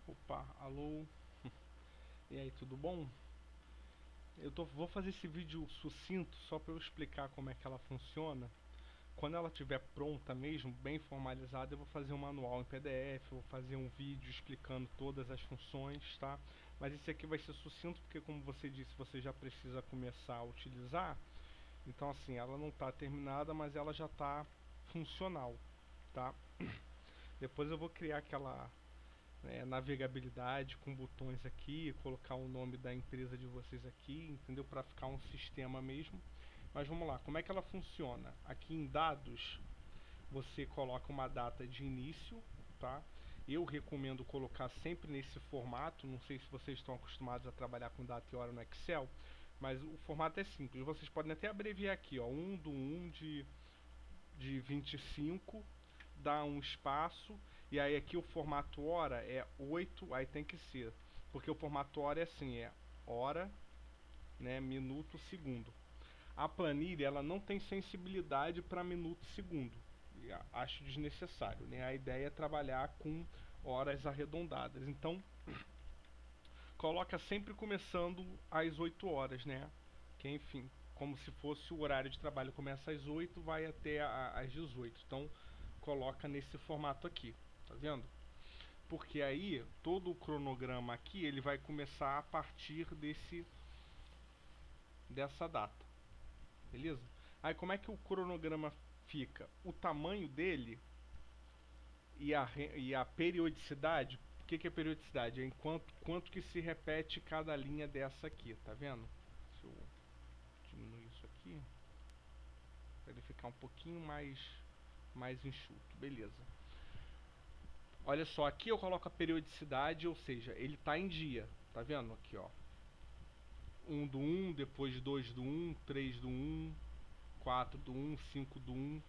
Opa, alô, e aí, tudo bom? Vou fazer esse vídeo sucinto só para eu explicar como é que ela funciona. Quando ela estiver pronta mesmo, bem formalizada, eu vou fazer um manual em PDF, vou fazer um vídeo explicando todas as funções, tá? Mas esse aqui vai ser sucinto porque, como você disse, você já precisa começar a utilizar. Então, assim, ela não está terminada, mas ela já está funcional, tá? Depois eu vou criar aquela navegabilidade com botões aqui, colocar o nome da empresa de vocês aqui, entendeu? Para ficar um sistema mesmo. Mas vamos lá, como é que ela funciona? Aqui em dados, você coloca uma data de início, tá? Eu recomendo colocar sempre nesse formato, não sei se vocês estão acostumados a trabalhar com data e hora no Excel, mas o formato é simples, vocês podem até abreviar aqui, ó, 1 do 1 de 25, dá um espaço, e aí aqui o formato hora é 8, aí tem que ser, porque o formato hora é assim, é hora, né, minuto, segundo. A planilha ela não tem sensibilidade para minuto e segundo, e acho desnecessário, né? A ideia é trabalhar com horas arredondadas, então coloca sempre começando às 8 horas, né? Que enfim, como se fosse o horário de trabalho, começa às 8, vai até às 18. Então coloca nesse formato aqui, tá vendo? Porque aí todo o cronograma aqui ele vai começar a partir dessa data, beleza? Aí como é que o cronograma fica? O tamanho dele e a periodicidade. O que é periodicidade? É quanto que se repete cada linha dessa aqui, tá vendo? Deixa eu diminuir isso aqui para ele ficar um pouquinho mais enxuto, beleza. Olha só, aqui eu coloco a periodicidade, ou seja, ele está em dia, tá vendo aqui, ó, 1 do 1, depois 2 do 1, 3 do 1, 4 do 1, 5 do 1.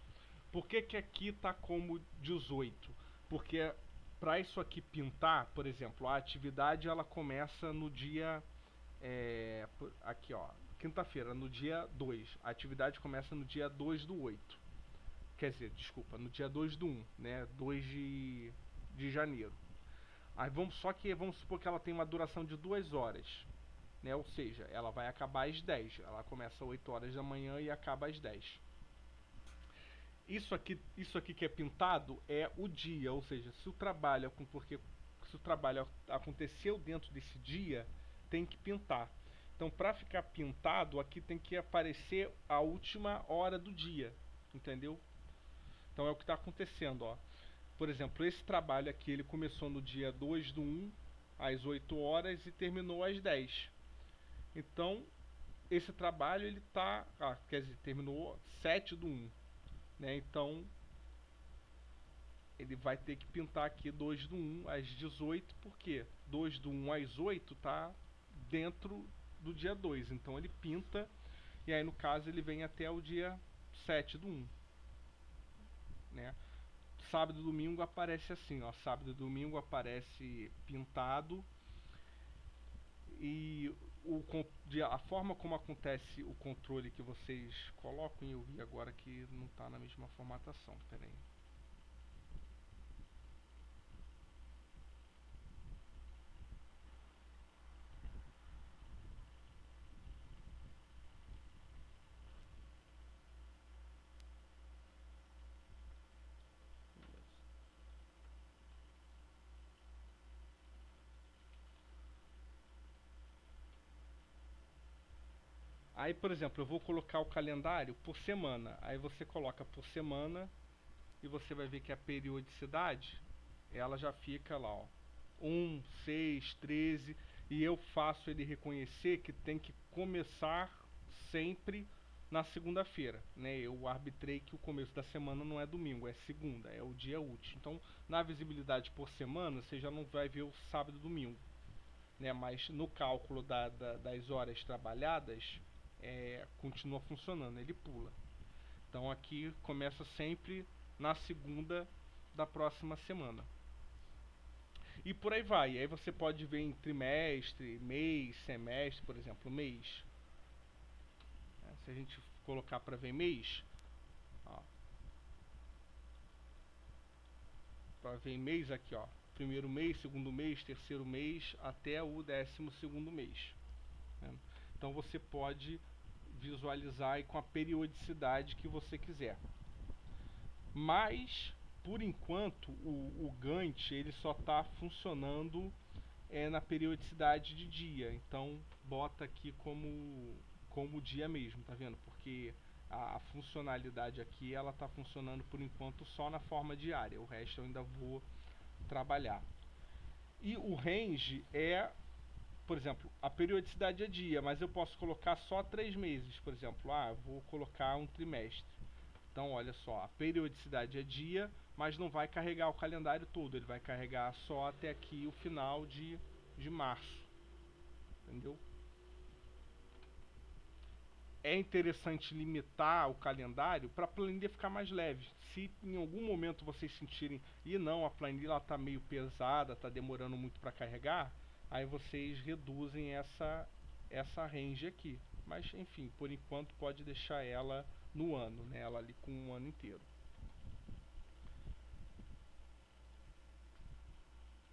Por que aqui está como 18? Porque para isso aqui pintar, por exemplo, a atividade ela começa no dia aqui, ó, quinta-feira, no dia 2. A atividade começa no dia 2 do 8. Quer dizer, desculpa, no dia 2 do 1, né? 2 de janeiro. Aí só que vamos supor que ela tem uma duração de 2 horas, né? Ou seja, ela vai acabar às 10. Ela começa às 8 horas da manhã e acaba às 10. Isso aqui que é pintado é o dia, ou seja, se o trabalho aconteceu dentro desse dia, tem que pintar. Então, para ficar pintado, aqui tem que aparecer a última hora do dia, entendeu? Então é o que está acontecendo, ó. Por exemplo, esse trabalho aqui, ele começou no dia 2 do 1, às 8 horas e terminou às 10. Então, esse trabalho, ele tá, quer dizer, terminou 7 do 1, né? Então, ele vai ter que pintar aqui 2 do 1 às 18, porque 2 do 1 às 8 tá dentro do dia 2. Então ele pinta, e aí no caso ele vem até o dia 7 do 1, né? Sábado e domingo aparece assim, ó. Sábado e domingo aparece pintado. E a forma como acontece o controle que vocês colocam, eu vi agora que não está na mesma formatação. Pera aí. Aí, por exemplo, eu vou colocar o calendário por semana. Aí você coloca por semana e você vai ver que a periodicidade ela já fica lá, ó, 1, 6, 13, e eu faço ele reconhecer que tem que começar sempre na segunda-feira, né? Eu arbitrei que o começo da semana não é domingo, é segunda, é o dia útil. Então, na visibilidade por semana, você já não vai ver o sábado e domingo, né? Mas no cálculo das horas trabalhadas, continua funcionando, ele pula. Então aqui começa sempre na segunda da próxima semana. E por aí vai. Aí você pode ver em trimestre, mês, semestre, por exemplo, mês. Se a gente colocar para ver mês, para ver mês aqui, ó, primeiro mês, segundo mês, terceiro mês, até o 12º mês, né? Então você pode visualizar aí com a periodicidade que você quiser. Mas, por enquanto, o Gantt ele só está funcionando na periodicidade de dia. Então, bota aqui como dia mesmo, tá vendo? Porque a funcionalidade aqui ela está funcionando por enquanto só na forma diária. O resto eu ainda vou trabalhar. E o range é, por exemplo, a periodicidade é dia, mas eu posso colocar só 3 meses, por exemplo. Vou colocar um trimestre. Então, olha só, a periodicidade é dia, mas não vai carregar o calendário todo. Ele vai carregar só até aqui o final de março. Entendeu? É interessante limitar o calendário para a planilha ficar mais leve. Se em algum momento vocês sentirem, não, a planilha está meio pesada, está demorando muito para carregar, aí vocês reduzem essa range aqui. Mas enfim, por enquanto pode deixar ela no ano, né? Ela ali com um ano inteiro.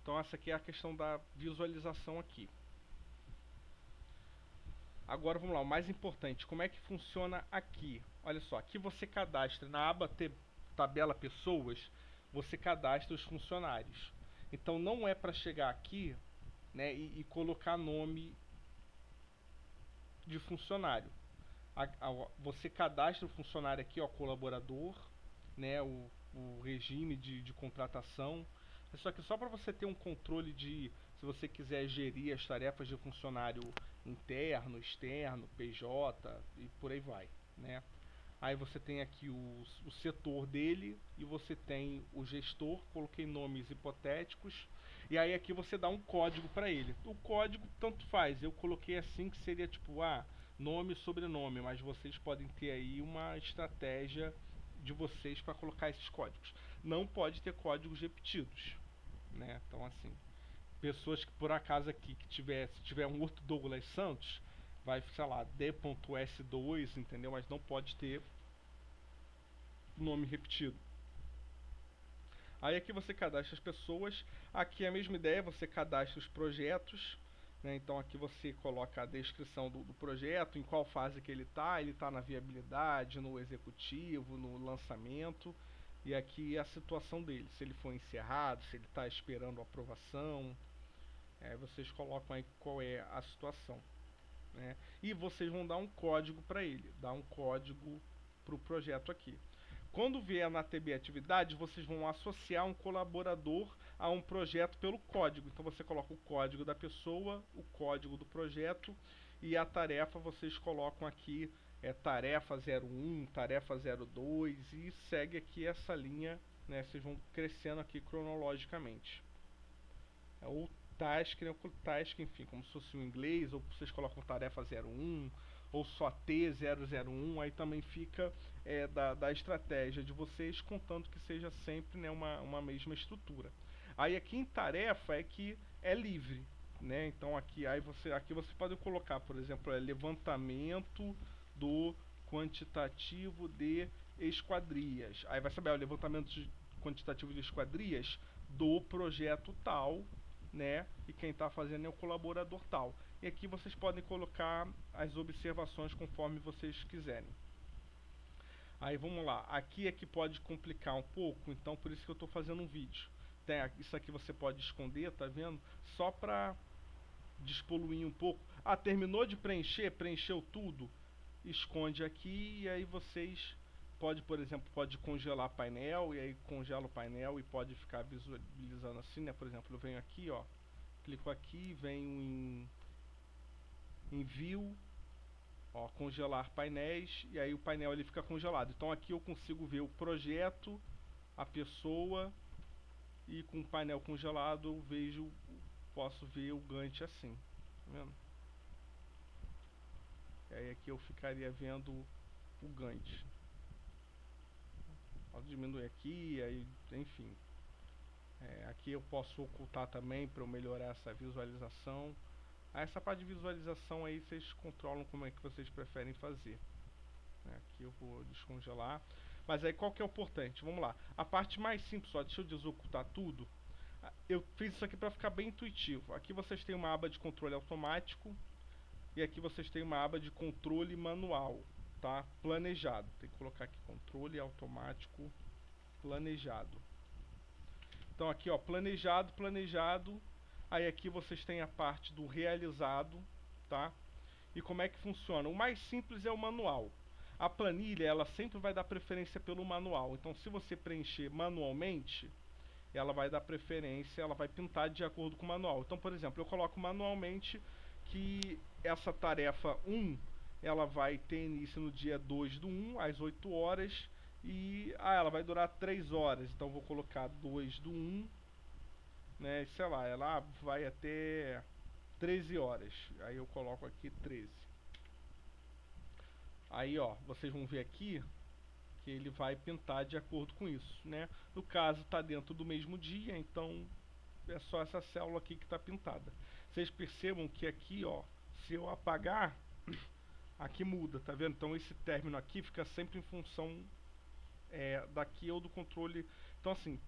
Então essa aqui é a questão da visualização aqui. Agora vamos lá, o mais importante, como é que funciona aqui? Olha só, aqui você cadastra na aba tabela pessoas, você cadastra os funcionários. Então não é para chegar aqui, né, e colocar nome de funcionário. Você cadastra o funcionário aqui, ó, colaborador, né, o regime de contratação. Só que só para você ter um controle de, se você quiser gerir as tarefas de funcionário interno, externo, PJ e por aí vai, né? Aí você tem aqui o setor dele e você tem o gestor, coloquei nomes hipotéticos, e aí aqui você dá um código para ele. O código tanto faz, eu coloquei assim que seria tipo, nome e sobrenome, mas vocês podem ter aí uma estratégia de vocês para colocar esses códigos. Não pode ter códigos repetidos, né? Então assim, pessoas que por acaso aqui que se tiver um outro Douglas Santos, vai, sei lá, D.S2, entendeu? Mas não pode ter nome repetido. Aí aqui você cadastra as pessoas, aqui é a mesma ideia, você cadastra os projetos, né? Então aqui você coloca a descrição do projeto, em qual fase que ele está na viabilidade, no executivo, no lançamento, e aqui a situação dele, se ele foi encerrado, se ele está esperando aprovação, vocês colocam aí qual é a situação, né? E vocês vão dar um código para ele, dar um código para o projeto aqui. Quando vier na TB Atividade, vocês vão associar um colaborador a um projeto pelo código. Então você coloca o código da pessoa, o código do projeto e a tarefa vocês colocam aqui, tarefa 01, tarefa 02 e segue aqui essa linha, né? Vocês vão crescendo aqui cronologicamente. Ou task, né? Task, enfim, como se fosse o inglês, ou vocês colocam tarefa 01, ou só T001, aí também fica da estratégia de vocês, contando que seja sempre, né, uma mesma estrutura. Aí aqui em tarefa é que é livre, né? Então aqui você pode colocar, por exemplo, levantamento do quantitativo de esquadrias. Aí vai saber o levantamento quantitativo de esquadrias do projeto tal, né? E quem está fazendo é o colaborador tal. E aqui vocês podem colocar as observações conforme vocês quiserem. Aí vamos lá, aqui é que pode complicar um pouco, então por isso que eu estou fazendo um vídeo. Isso aqui você pode esconder, tá vendo? Só para despoluir um pouco. Terminou de preencher, preencheu tudo, esconde aqui e aí vocês por exemplo, pode congelar painel e aí congela o painel e pode ficar visualizando assim, né? Por exemplo, eu venho aqui, ó, clico aqui, venho em View, ó, congelar painéis e aí o painel ele fica congelado. Então aqui eu consigo ver o projeto, a pessoa e com o painel congelado eu posso ver o Gantt assim, tá vendo? E aí aqui eu ficaria vendo o Gantt. Posso diminuir aqui, aí, enfim. Aqui eu posso ocultar também para eu melhorar essa visualização. Essa parte de visualização aí vocês controlam como é que vocês preferem fazer. Aqui eu vou descongelar. Mas aí qual que é o importante? Vamos lá. A parte mais simples, ó, deixa eu desocultar tudo. Eu fiz isso aqui para ficar bem intuitivo. Aqui vocês têm uma aba de controle automático e aqui vocês têm uma aba de controle manual, tá? Planejado. Tem que colocar aqui controle automático planejado. Então aqui, ó, planejado, planejado. Aí aqui vocês têm a parte do realizado, tá? E como é que funciona? O mais simples é o manual. A planilha, ela sempre vai dar preferência pelo manual. Então se você preencher manualmente, ela vai dar preferência, ela vai pintar de acordo com o manual. Então, por exemplo, eu coloco manualmente que essa tarefa 1, ela vai ter início no dia 2 do 1, às 8 horas, e ela vai durar 3 horas. Então vou colocar 2 do 1, né, sei lá, ela vai até 13 horas. Aí eu coloco aqui 13. Aí, ó, vocês vão ver aqui que ele vai pintar de acordo com isso, né? No caso, está dentro do mesmo dia, então é só essa célula aqui que está pintada. Vocês percebam que aqui, ó, se eu apagar, aqui muda, tá vendo? Então esse término aqui fica sempre em função daqui ou do controle. Então assim,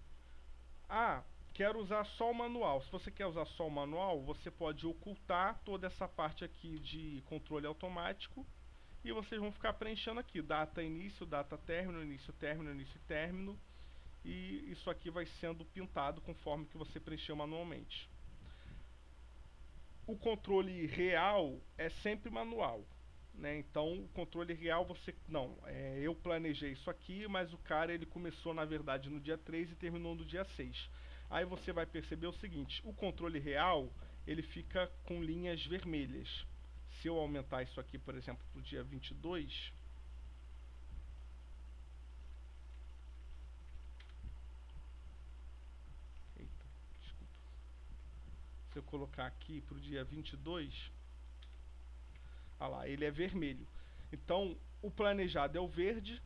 quero usar só o manual. Se você quer usar só o manual, você pode ocultar toda essa parte aqui de controle automático e vocês vão ficar preenchendo aqui, data início, data término, início término, início término, e isso aqui vai sendo pintado conforme que você preencheu manualmente. O controle real é sempre manual, né? Então o controle real eu planejei isso aqui, mas o cara ele começou na verdade no dia 3 e terminou no dia 6. Aí você vai perceber o seguinte, o controle real ele fica com linhas vermelhas. Se eu aumentar isso aqui, por exemplo, para o dia 22, eita, desculpa. Se eu colocar aqui para o dia 22, olha lá, ele é vermelho. Então, o planejado é o verde,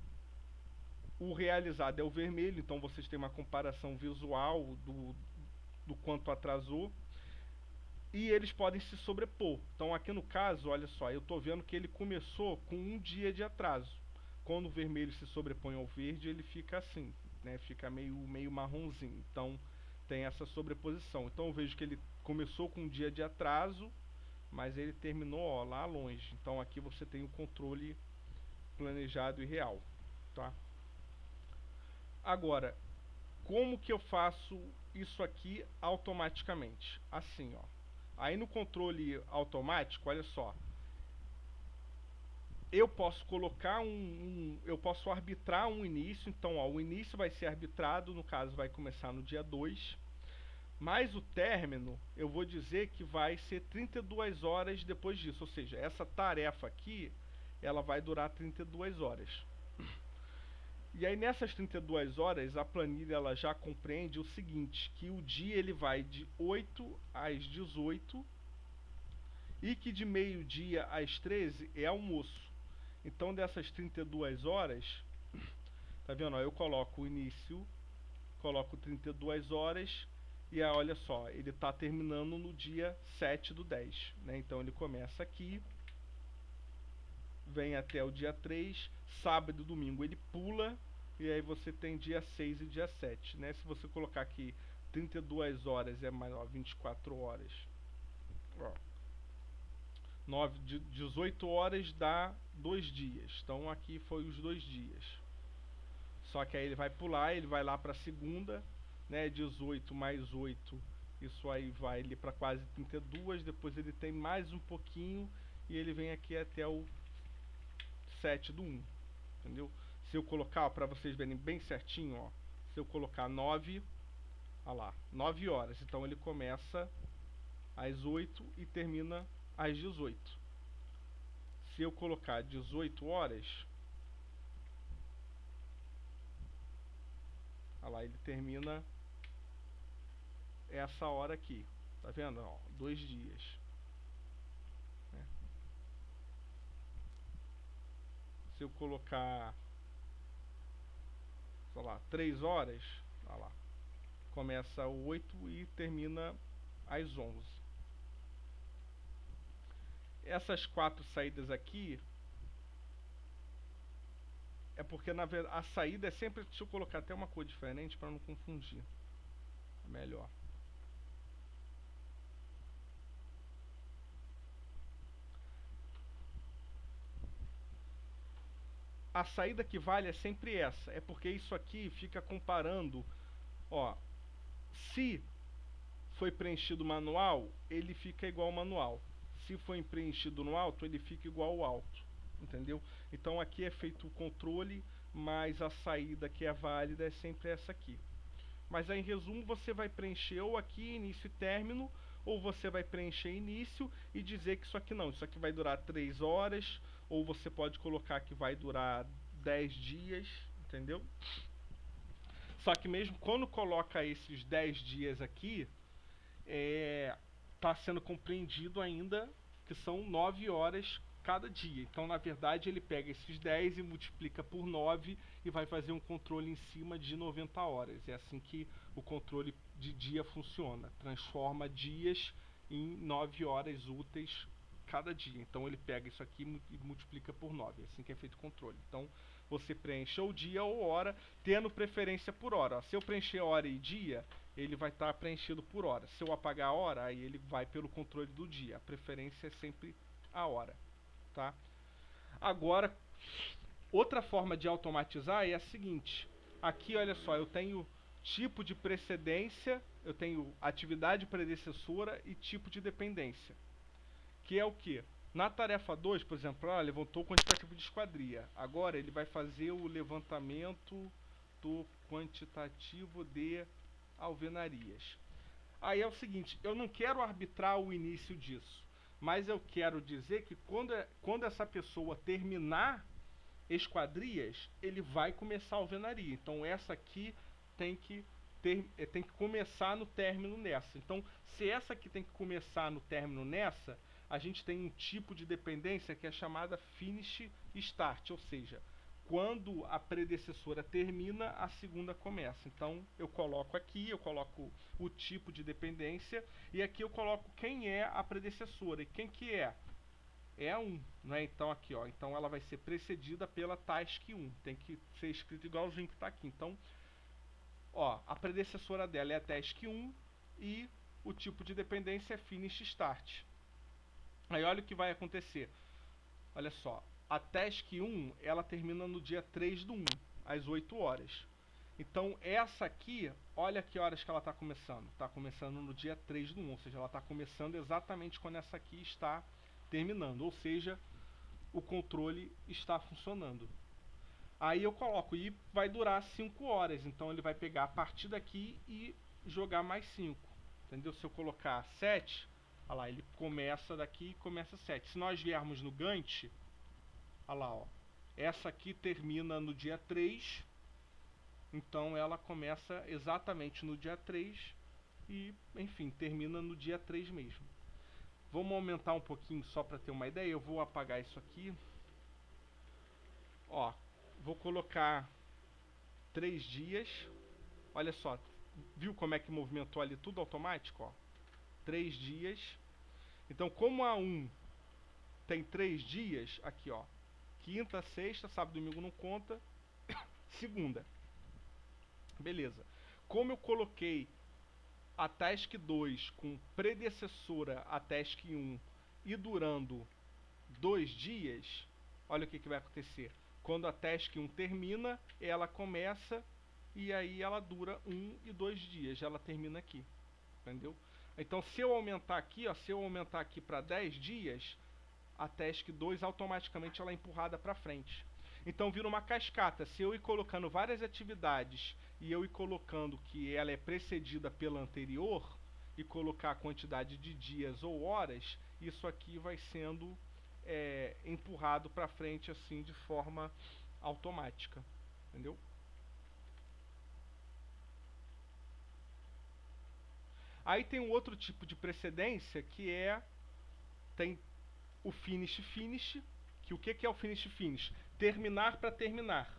o realizado é o vermelho, então vocês têm uma comparação visual do quanto atrasou. E eles podem se sobrepor. Então aqui no caso, olha só, eu estou vendo que ele começou com um dia de atraso. Quando o vermelho se sobrepõe ao verde, ele fica assim, né? Fica meio marronzinho. Então tem essa sobreposição. Então eu vejo que ele começou com um dia de atraso, mas ele terminou, ó, lá longe. Então aqui você tem o controle planejado e real, tá? Agora, como que eu faço isso aqui automaticamente? Assim, ó. Aí no controle automático, olha só, eu posso colocar eu posso arbitrar um início. Então, ó, o início vai ser arbitrado, no caso vai começar no dia 2, mas o término eu vou dizer que vai ser 32 horas depois disso, ou seja, essa tarefa aqui, ela vai durar 32 horas. E aí nessas 32 horas, a planilha ela já compreende o seguinte, que o dia ele vai de 8 às 18 e que de meio-dia às 13 é almoço. Então dessas 32 horas, tá vendo? Ó, eu coloco o início, coloco 32 horas e aí, olha só, ele está terminando no dia 7 do 10, né? Então ele começa aqui, vem até o dia 3, sábado e domingo ele pula, e aí você tem dia 6 e dia 7, né? Se você colocar aqui 32 horas é mais, ó, 24 horas, ó, 18 horas dá 2 dias, então aqui foi os 2 dias. Só que aí ele vai pular, ele vai lá para segunda, né? 18 mais 8, isso aí vai ali para quase 32, depois ele tem mais um pouquinho e ele vem aqui até o 7 do 1, entendeu? Se eu colocar, para vocês verem bem certinho, ó, se eu colocar 9, olha lá, 9 horas, então ele começa às 8 e termina às 18. Se eu colocar 18 horas, olha lá, ele termina essa hora aqui, tá vendo? Ó, 2 dias, né? Se eu colocar, sei lá, 3 horas, olha lá, começa às 8 e termina às 11. Essas 4 saídas aqui é porque na verdade a saída é sempre, deixa eu colocar até uma cor diferente para não confundir, é melhor. a saída que vale é sempre essa. É porque isso aqui fica comparando, ó, se foi preenchido manual, ele fica igual ao manual. Se foi preenchido no alto, ele fica igual ao alto, entendeu? Então aqui é feito o controle, mas a saída que é válida é sempre essa aqui. Mas aí, em resumo, você vai preencher ou aqui início e término, ou você vai preencher início e dizer que isso aqui não, isso aqui vai durar 3 horas, ou você pode colocar que vai durar 10 dias, entendeu? Só que mesmo quando coloca esses 10 dias aqui, está sendo compreendido ainda que são 9 horas cada dia. Então, na verdade, ele pega esses 10 e multiplica por 9 e vai fazer um controle em cima de 90 horas. É assim que o controle de dia funciona. Transforma dias em 9 horas úteis cada dia. Então, ele pega isso aqui e multiplica por 9. É assim que é feito o controle. Então, você preenche ou dia ou hora, tendo preferência por hora. Se eu preencher hora e dia, ele vai estar preenchido por hora. Se eu apagar a hora, aí ele vai pelo controle do dia. A preferência é sempre a hora, tá? Agora, outra forma de automatizar é a seguinte. Aqui, olha só, eu tenho tipo de precedência, eu tenho atividade predecessora e tipo de dependência. Que é o que? Na tarefa 2, por exemplo, levantou o quantitativo de esquadria. Agora ele vai fazer o levantamento do quantitativo de alvenarias. Aí é o seguinte, eu não quero arbitrar o início disso, mas eu quero dizer que quando essa pessoa terminar esquadrias, ele vai começar a alvenaria. Então essa aqui tem que começar no término nessa. Então, se essa aqui tem que começar no término nessa, a gente tem um tipo de dependência que é chamada finish start, ou seja, quando a predecessora termina, a segunda começa. Então, eu coloco aqui, eu coloco o tipo de dependência, e aqui eu coloco quem é a predecessora. E quem que é? É a 1, né? Então aqui, ó, então ela vai ser precedida pela task 1. Tem que ser escrito igualzinho que está aqui. Então, ó, a predecessora dela é a task 1 e o tipo de dependência é finish start. Aí olha o que vai acontecer. Olha só, a task 1, ela termina no dia 3 do 1, às 8 horas. Então essa aqui, olha que horas que ela está começando. Está começando no dia 3 do 1, ou seja, ela está começando exatamente quando essa aqui está terminando, ou seja, o controle está funcionando. Aí eu coloco, e vai durar 5 horas, então ele vai pegar a partir daqui e jogar mais 5, entendeu? Se eu colocar 7, olha lá, ele começa daqui e começa 7. Se nós viermos no Gantt, olha lá, ó, essa aqui termina no dia 3, então ela começa exatamente no dia 3 e, enfim, termina no dia 3 mesmo. Vamos aumentar um pouquinho só para ter uma ideia. Eu vou apagar isso aqui. Ó, vou colocar 3 dias. Olha só, viu como é que movimentou ali tudo automático? Ó, 3 dias. Então, como a 1 tem 3 dias, aqui ó, quinta, sexta, sábado e domingo não conta, segunda. Beleza. Como eu coloquei a task 2 com predecessora a task 1 e durando 2 dias, olha o que vai acontecer. Quando a task 1 termina, ela começa e aí ela dura 1 e 2 dias, ela termina aqui, entendeu? Então se eu aumentar aqui, ó, se eu aumentar aqui para 10 dias, a task 2 automaticamente ela é empurrada para frente. Então vira uma cascata. Se eu ir colocando várias atividades e eu ir colocando que ela é precedida pela anterior e colocar a quantidade de dias ou horas, isso aqui vai sendo empurrado para frente assim de forma automática, entendeu? Aí tem um outro tipo de precedência que tem o finish, que o que é o finish? Terminar para terminar.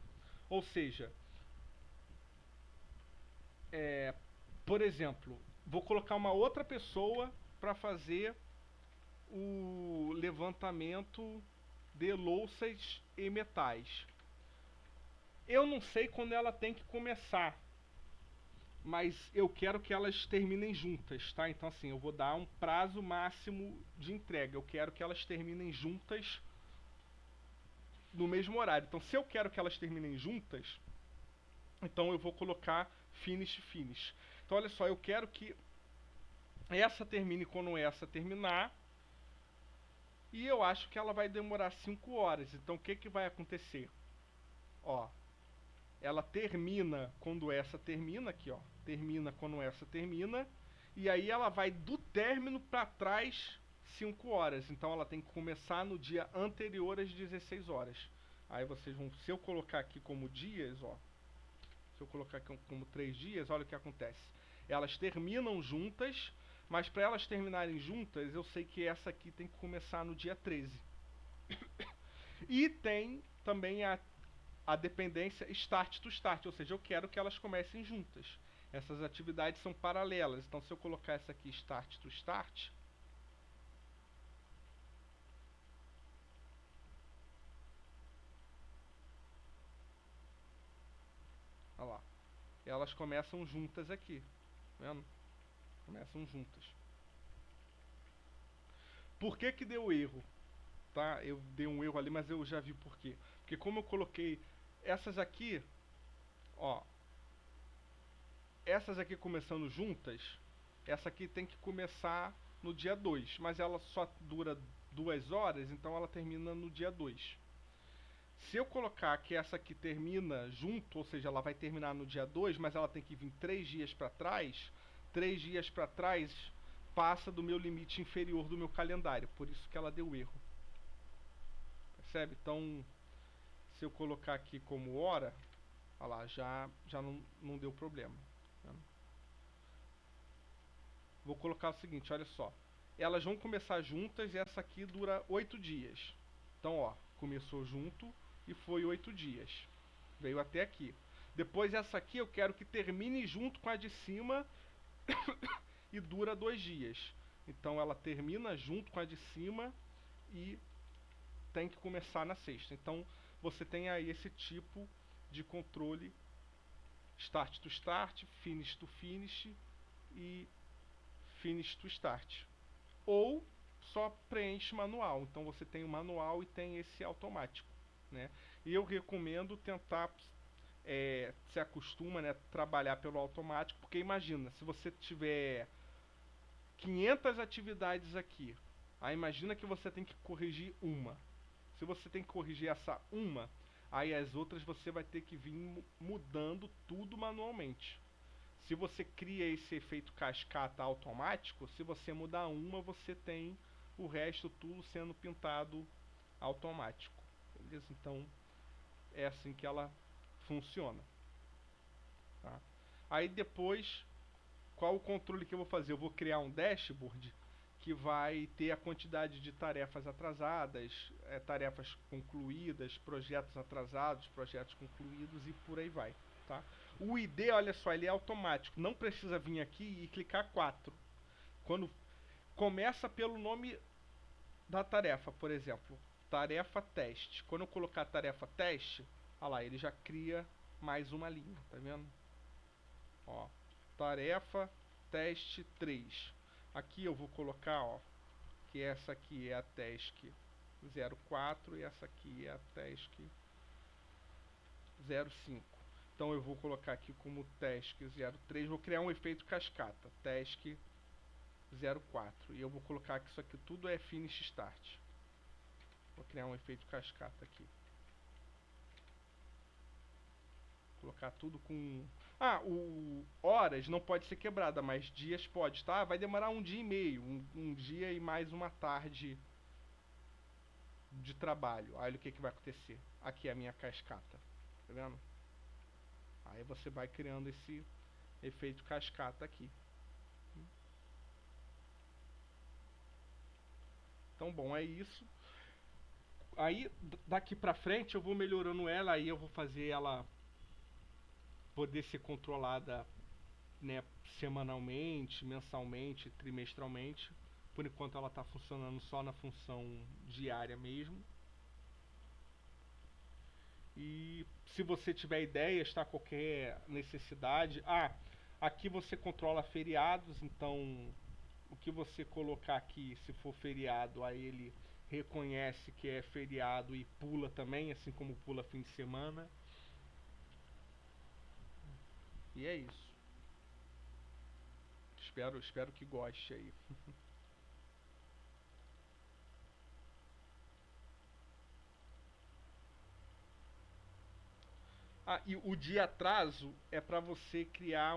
Ou seja, por exemplo, vou colocar uma outra pessoa para fazer o levantamento de louças e metais. Eu não sei quando ela tem que começar, mas eu quero que elas terminem juntas, tá? Então assim, eu vou dar um prazo máximo de entrega. Eu quero que elas terminem juntas no mesmo horário. Então, se eu quero que elas terminem juntas, então eu vou colocar finish, finish. Então, olha só, eu quero que essa termine quando essa terminar. E eu acho que ela vai demorar 5 horas. Então, o que que vai acontecer? Ó, ela termina quando essa termina, aqui ó, termina quando essa termina, e aí ela vai do término para trás 5 horas, então ela tem que começar no dia anterior às 16 horas. Aí vocês vão, se eu colocar aqui como dias, ó, se eu colocar aqui como 3 dias, olha o que acontece. Elas terminam juntas, mas para elas terminarem juntas, eu sei que essa aqui tem que começar no dia 13. E tem também a dependência start to start, ou seja, eu quero que elas comecem juntas. Essas atividades são paralelas, então se eu colocar essa aqui start to start, olha lá, elas começam juntas aqui, tá vendo? Começam juntas. Por que que deu erro? Tá? Eu dei um erro ali, mas eu já vi por quê. Porque como eu coloquei essas aqui, ó, essas aqui começando juntas, essa aqui tem que começar no dia 2, mas ela só dura 2 horas, então ela termina no dia 2. Se eu colocar que essa aqui termina junto, ou seja, ela vai terminar no dia 2, mas ela tem que vir 3 dias para trás, 3 dias para trás passa do meu limite inferior do meu calendário, por isso que ela deu erro. Percebe? Então, se eu colocar aqui como hora, olha lá, já não deu problema. Tá? Vou colocar o seguinte, olha só. Elas vão começar juntas e essa aqui dura 8 dias. Então, ó, começou junto e foi 8 dias. Veio até aqui. Depois essa aqui eu quero que termine junto com a de cima e dura 2 dias. Então ela termina junto com a de cima e tem que começar na sexta. Então você tem aí esse tipo de controle start to start, finish to finish e finish to start. Ou só preenche manual. Então você tem o manual e tem esse automático, né? E eu recomendo tentar se acostuma, né, trabalhar pelo automático, porque imagina, se você tiver 500 atividades aqui, aí imagina que você tem que corrigir uma. Se você tem que corrigir essa uma, aí as outras você vai ter que vir mudando tudo manualmente. Se você cria esse efeito cascata automático, se você mudar uma, você tem o resto tudo sendo pintado automático. Beleza? Então é assim que ela funciona. Tá? Aí depois, qual o controle que eu vou fazer? Eu vou criar um dashboard que vai ter a quantidade de tarefas atrasadas, tarefas concluídas, projetos atrasados, projetos concluídos e por aí vai. Tá? O ID, olha só, ele é automático, não precisa vir aqui e clicar 4. Quando começa pelo nome da tarefa, por exemplo, tarefa teste. Quando eu colocar tarefa teste, olha lá, ele já cria mais uma linha, tá vendo? Ó, tarefa teste 3. Aqui eu vou colocar, ó, que essa aqui é a task 04 e essa aqui é a task 05. Então eu vou colocar aqui como task 03, vou criar um efeito cascata, task 04. E eu vou colocar que isso aqui tudo é finish start. Vou criar um efeito cascata aqui. Colocar tudo com... o horas não pode ser quebrada, mas dias pode, tá? Vai demorar um dia e meio, um dia e mais uma tarde de trabalho. Olha o que vai acontecer. Aqui é a minha cascata, tá vendo? Aí você vai criando esse efeito cascata aqui. Então, bom, é isso. Aí, daqui pra frente, eu vou melhorando ela, aí eu vou fazer ela poder ser controlada, né, semanalmente, mensalmente, trimestralmente. Por enquanto ela está funcionando só na função diária mesmo. E se você tiver ideias, tá, qualquer necessidade, aqui você controla feriados, então o que você colocar aqui, se for feriado, aí ele reconhece que é feriado e pula também, assim como pula fim de semana. E é isso. Espero que goste aí. Ah, e o de atraso é para você criar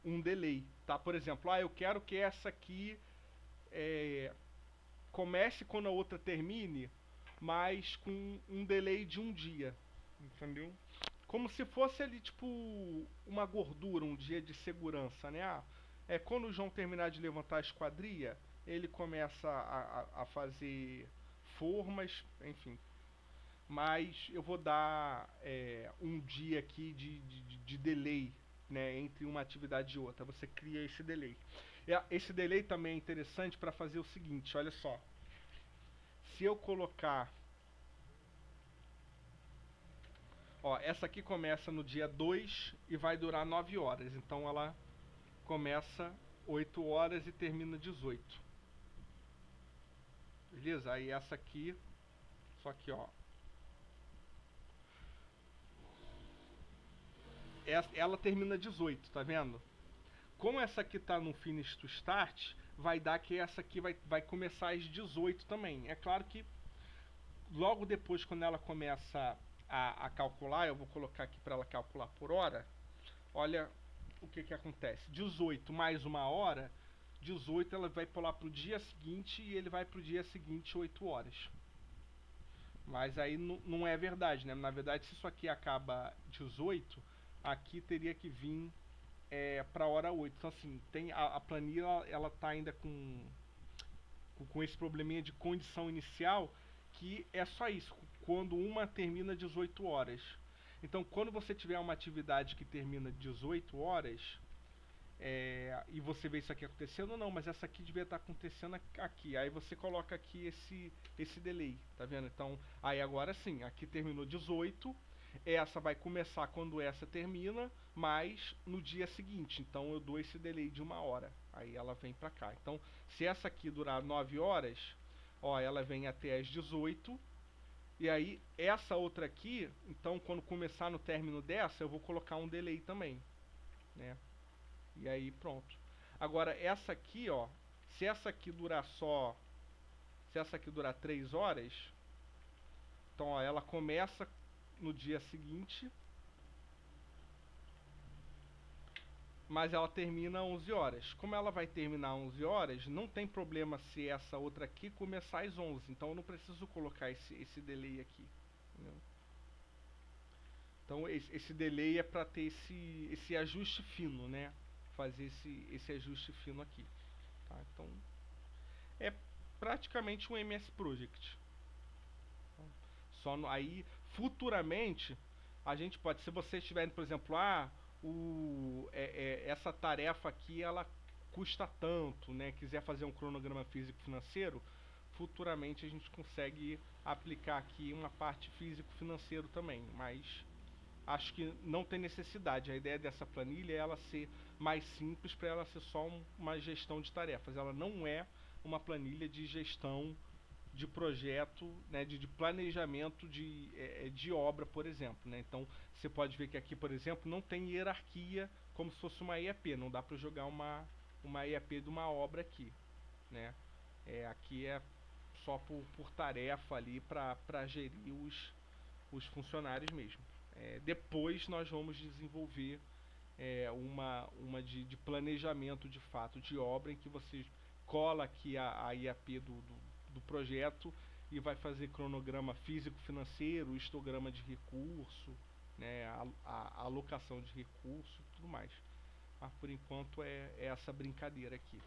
um delay, tá? Por exemplo, eu quero que essa aqui é, comece quando a outra termine, mas com um delay de um dia, entendeu? Como se fosse ali, tipo, uma gordura, um dia de segurança, né? Quando o João terminar de levantar a esquadria, ele começa a fazer formas, enfim. Mas eu vou dar um dia aqui de delay, né, entre uma atividade e outra. Você cria esse delay. Esse delay também é interessante para fazer o seguinte, olha só. Se eu colocar, essa aqui começa no dia 2 e vai durar 9 horas. Então ela começa 8 horas e termina 18. Beleza? Aí essa aqui, só que ela termina 18, tá vendo? Como essa aqui tá no finish to start, vai dar que essa aqui vai começar às 18 também. É claro que logo depois, quando ela começa a calcular, eu vou colocar aqui para ela calcular por hora. Olha o que acontece: 18 mais uma hora, 18 ela vai pular para o dia seguinte e ele vai para o dia seguinte 8 horas. Mas aí não é verdade, né? Na verdade, se isso aqui acaba 18, aqui teria que vir para a hora 8. Então, assim, tem a planilha ela tá ainda com esse probleminha de condição inicial, que é só isso, quando uma termina 18 horas. Então, quando você tiver uma atividade que termina 18 horas, e você vê isso aqui acontecendo, não, mas essa aqui devia estar acontecendo aqui. Aí você coloca aqui esse delay, tá vendo? Então, aí agora sim, aqui terminou 18, essa vai começar quando essa termina, mas no dia seguinte. Então eu dou esse delay de uma hora. Aí ela vem pra cá. Então, se essa aqui durar 9 horas, ela vem até as 18. E aí, essa outra aqui, então quando começar no término dessa, eu vou colocar um delay também, né? E aí pronto. Agora essa aqui, se essa aqui durar só, se essa aqui durar 3 horas, então ela começa no dia seguinte, mas ela termina às 11 horas. Como ela vai terminar às 11 horas, não tem problema se essa outra aqui começar às 11. Então eu não preciso colocar esse delay aqui, entendeu? Então esse delay é para ter esse ajuste fino, né? Fazer esse ajuste fino aqui, tá? Então é praticamente um MS Project. Aí futuramente a gente pode, se você estiver, por exemplo, essa tarefa aqui ela custa tanto, né? Quiser fazer um cronograma físico financeiro, futuramente a gente consegue aplicar aqui uma parte físico financeiro também, mas acho que não tem necessidade. A ideia dessa planilha é ela ser mais simples, para ela ser só uma gestão de tarefas. Ela não é uma planilha de gestão de projeto, né, de planejamento de obra, por exemplo, né? Então você pode ver que aqui, por exemplo, não tem hierarquia como se fosse uma IAP. Não dá para jogar uma IAP de uma obra aqui, né? Aqui é só por tarefa ali para gerir os funcionários mesmo. Depois nós vamos desenvolver uma de planejamento de fato de obra, em que você cola aqui a IAP do projeto e vai fazer cronograma físico-financeiro, histograma de recurso, né, a alocação de recurso e tudo mais. Mas por enquanto é essa brincadeira aqui.